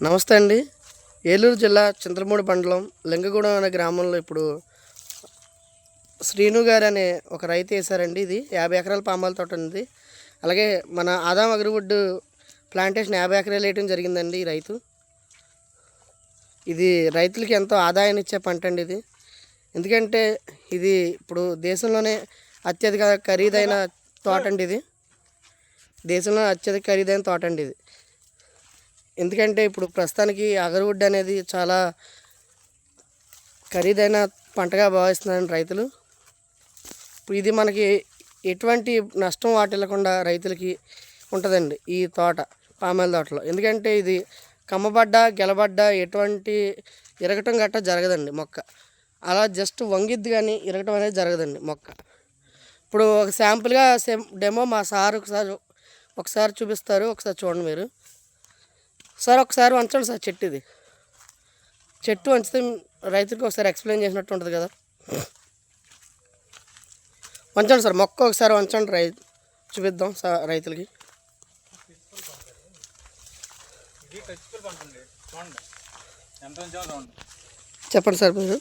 నమస్తే అండి. ఏలూరు జిల్లా చింతలమూడి మండలం లింగగూడెం అనే గ్రామంలో ఇప్పుడు శ్రీను గారు అనే ఒక రైతు వేశారండి. ఇది 50 ఎకరాల పామాయిల్ తోట ఉంది. అలాగే మన ఆదాం అగ్రివుడ్ ప్లాంటేషన్ 50 ఎకరాలు వేయడం జరిగిందండి. ఈ రైతు ఇది రైతులకి ఎంతో ఆదాయాన్ని ఇచ్చే పంట అండి ఇది. ఎందుకంటే ఇది ఇప్పుడు దేశంలోనే అత్యధిక ఖరీదైన తోట అండి. ఇది దేశంలో అత్యధిక ఖరీదైన తోట అండి ఇది. ఎందుకంటే ఇప్పుడు ప్రస్తుతానికి అగర్వుడ్ అనేది చాలా ఖరీదైన పంటగా భావిస్తున్నారండి రైతులు. ఇది మనకి ఎటువంటి నష్టం వాటిల్లకుండా రైతులకి ఉంటుందండి ఈ తోట, పామాయిల్ తోటలో. ఎందుకంటే ఇది కమ్మబడ్డా గెలబడ్డా ఎటువంటి ఇరగటం గట్టా జరగదండి మొక్క. అలా జస్ట్ వంగిద్ది కానీ ఇరగటం అనేది జరగదండి మొక్క. ఇప్పుడు ఒక శాంపుల్గా డెమో మా సార్ ఒకసారి చూపిస్తారు. ఒకసారి చూడండి మీరు సార్. ఒకసారి వంచండి సార్. చెట్టు వంచితే రైతులకు ఒకసారి ఎక్స్ప్లెయిన్ చేసినట్టు ఉంటుంది కదా. వంచండి సార్, మొక్క ఒకసారి వంచండి, చూపిద్దాం సార్ రైతులకి. చెప్పండి సార్ మీరు.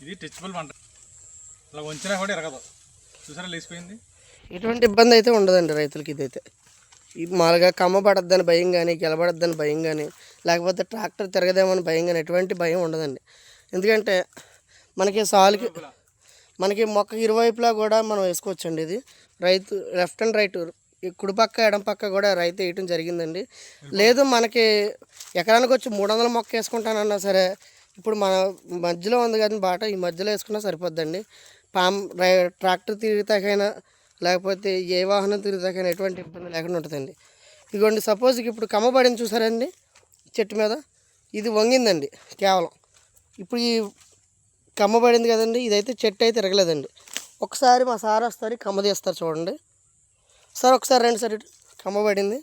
ఇది టచబుల్ పంట, అలా వంచినా కూడా ఎరగదు. చూసారా లేచిపోయింది. ఎటువంటి ఇబ్బంది అయితే ఉండదండి రైతులకి. ఇదైతే మామూలుగా కమ్మబడద్దని భయం కానీ, గెలబడద్దని భయం కానీ, లేకపోతే ట్రాక్టర్ తిరగదేమని భయం కానీ ఎటువంటి భయం ఉండదండి. ఎందుకంటే మనకి సాలుకి మనకి మొక్క ఇరువైపులా కూడా మనం వేసుకోవచ్చండి. ఇది రైతు లెఫ్ట్ అండ్ రైట్, కుడిపక్క ఎడం పక్క కూడా రైతు వేయటం జరిగిందండి. లేదు మనకి ఎకరానికి వచ్చి 300 మొక్క వేసుకుంటానన్నా సరే, ఇప్పుడు మన మధ్యలో ఉంది కానీ బాట, ఈ మధ్యలో వేసుకున్నా సరిపోద్దండి. ట్రాక్టర్ తిరిగితేకైనా లేకపోతే ఏ వాహనం తిరుగుతాకైనా ఎటువంటి ఇబ్బంది లేకుండా ఉంటుందండి. ఇదిగోండి సపోజ్ ఇప్పుడు కమ్మబడింది చూసారండి చెట్టు మీద, ఇది వంగిందండి కేవలం. ఇప్పుడు ఈ కమ్మబడింది కదండి, ఇదైతే చెట్టు అయితే తిరగలేదండి. ఒకసారి మా సార్ వస్తారు, కమ్మ తీస్తారు చూడండి సార్. ఒకసారి రండి సార్, ఇటు కమ్మబడింది.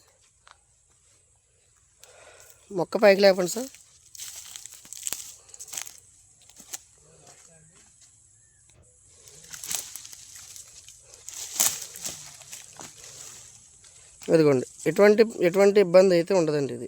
మొక్క పైకి లేపండి సార్. ఇదిగోండి ఎటువంటి ఇబ్బంది అయితే ఉండదండి ఇది.